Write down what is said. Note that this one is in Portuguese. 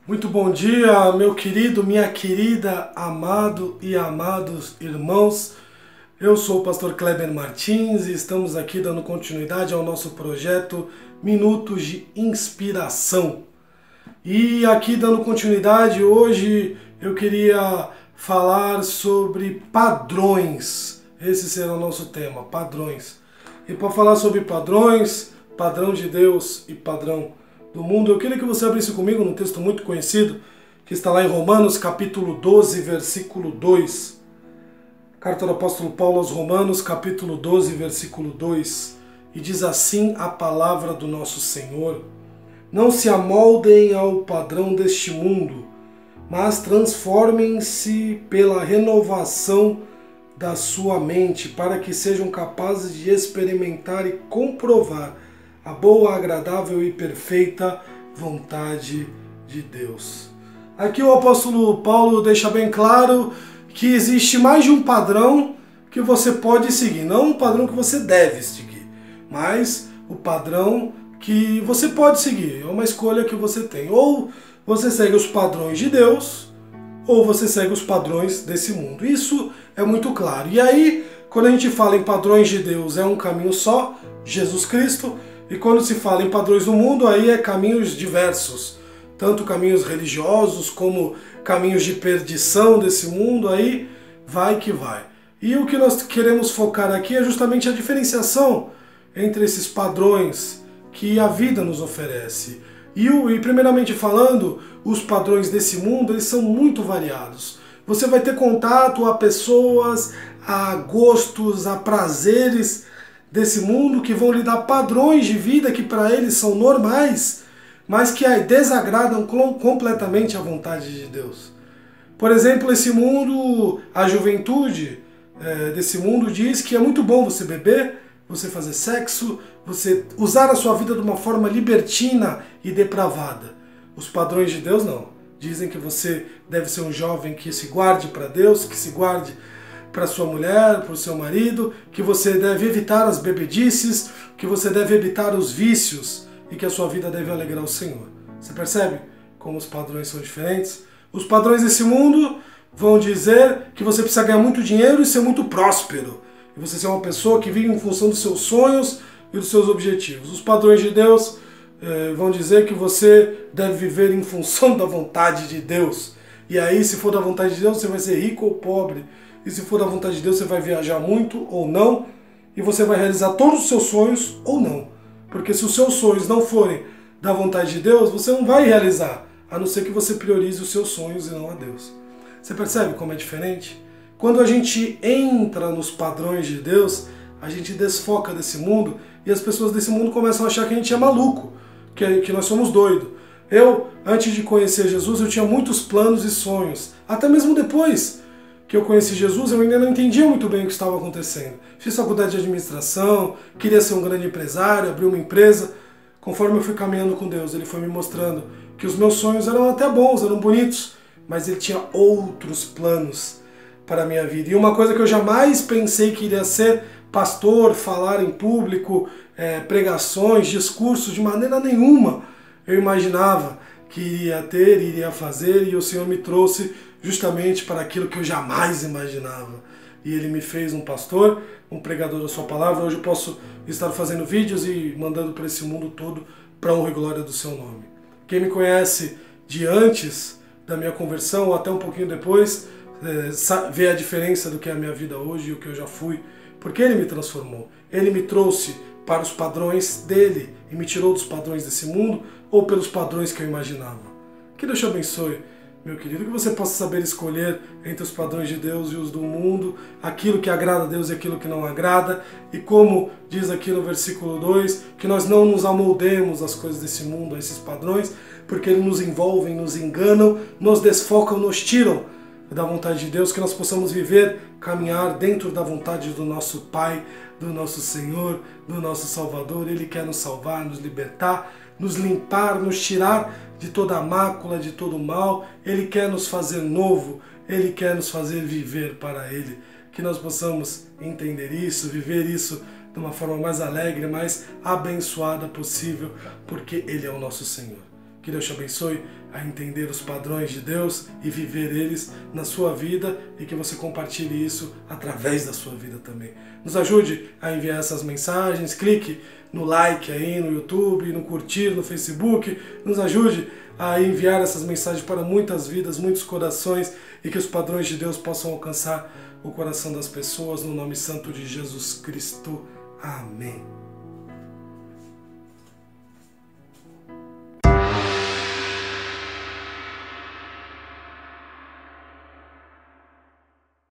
Muito bom dia, meu querido, minha querida, amado e amados irmãos. Eu sou o pastor Kleber Martins e estamos aqui dando continuidade ao nosso projeto Minutos de Inspiração. E aqui dando continuidade, hoje eu queria falar sobre padrões. Esse será o nosso tema, padrões. E para falar sobre padrões, padrão de Deus e padrão do mundo, eu queria que você abrisse comigo num texto muito conhecido, que está lá em Romanos, capítulo 12, versículo 2. Carta do apóstolo Paulo aos Romanos, capítulo 12, versículo 2. E diz assim a palavra do nosso Senhor: não se amoldem ao padrão deste mundo, mas transformem-se pela renovação da sua mente, para que sejam capazes de experimentar e comprovar a boa, agradável e perfeita vontade de Deus. Aqui o apóstolo Paulo deixa bem claro que existe mais de um padrão que você pode seguir, não um padrão que você deve seguir, mas o padrão que você pode seguir, é uma escolha que você tem. Ou você segue os padrões de Deus, ou você segue os padrões desse mundo. Isso é muito claro. E aí, quando a gente fala em padrões de Deus, é um caminho só, Jesus Cristo. E quando se fala em padrões do mundo, aí é caminhos diversos. Tanto caminhos religiosos, como caminhos de perdição desse mundo, aí vai que vai. E o que nós queremos focar aqui é justamente a diferenciação entre esses padrões que a vida nos oferece. E primeiramente falando, os padrões desse mundo, eles são muito variados. Você vai ter contato a pessoas, a gostos, a prazeres desse mundo que vão lhe dar padrões de vida que para eles são normais, mas que desagradam completamente a vontade de Deus. Por exemplo, esse mundo, a juventude desse mundo diz que é muito bom você beber, você fazer sexo, você usar a sua vida de uma forma libertina e depravada. Os padrões de Deus não. Dizem que você deve ser um jovem que se guarde para Deus, que se guarde para sua mulher, para o seu marido, que você deve evitar as bebedices, que você deve evitar os vícios e que a sua vida deve alegrar o Senhor. Você percebe como os padrões são diferentes? Os padrões desse mundo vão dizer que você precisa ganhar muito dinheiro e ser muito próspero. E você ser uma pessoa que vive em função dos seus sonhos e dos seus objetivos. Os padrões de Deus vão dizer que você deve viver em função da vontade de Deus. E aí, se for da vontade de Deus, você vai ser rico ou pobre. E se for da vontade de Deus, você vai viajar muito ou não. E você vai realizar todos os seus sonhos ou não. Porque se os seus sonhos não forem da vontade de Deus, você não vai realizar. A não ser que você priorize os seus sonhos e não a Deus. Você percebe como é diferente? Quando a gente entra nos padrões de Deus, a gente desfoca desse mundo e as pessoas desse mundo começam a achar que a gente é maluco, que nós somos doidos. Eu, antes de conhecer Jesus, eu tinha muitos planos e sonhos. Até mesmo depois que eu conheci Jesus, eu ainda não entendia muito bem o que estava acontecendo. Fiz faculdade de administração, queria ser um grande empresário, abrir uma empresa. Conforme eu fui caminhando com Deus, Ele foi me mostrando que os meus sonhos eram até bons, eram bonitos, mas Ele tinha outros planos para a minha vida. E uma coisa que eu jamais pensei que iria ser pastor, falar em público, pregações, discursos, de maneira nenhuma eu imaginava que iria fazer, e o Senhor me trouxe justamente para aquilo que eu jamais imaginava. E Ele me fez um pastor, um pregador da sua palavra. Hoje eu posso estar fazendo vídeos e mandando para esse mundo todo para a honra e glória do seu nome. Quem me conhece de antes da minha conversão, ou até um pouquinho depois, vê a diferença do que é a minha vida hoje e o que eu já fui, porque Ele me transformou. Ele me trouxe para os padrões dele e me tirou dos padrões desse mundo ou pelos padrões que eu imaginava. Que Deus te abençoe, meu querido, que você possa saber escolher entre os padrões de Deus e os do mundo, aquilo que agrada a Deus e aquilo que não agrada, e como diz aqui no versículo 2, que nós não nos amoldemos às coisas desse mundo, a esses padrões, porque eles nos envolvem, nos enganam, nos desfocam, nos tiram da vontade de Deus, que nós possamos viver, caminhar dentro da vontade do nosso Pai, do nosso Senhor, do nosso Salvador. Ele quer nos salvar, nos libertar, nos limpar, nos tirar de toda a mácula, de todo o mal. Ele quer nos fazer novo, Ele quer nos fazer viver para Ele. Que nós possamos entender isso, viver isso de uma forma mais alegre, mais abençoada possível, porque Ele é o nosso Senhor. Que Deus te abençoe a entender os padrões de Deus e viver eles na sua vida e que você compartilhe isso através da sua vida também. Nos ajude a enviar essas mensagens, clique no like aí no YouTube, no curtir no Facebook, nos ajude a enviar essas mensagens para muitas vidas, muitos corações e que os padrões de Deus possam alcançar o coração das pessoas no nome santo de Jesus Cristo. Amém.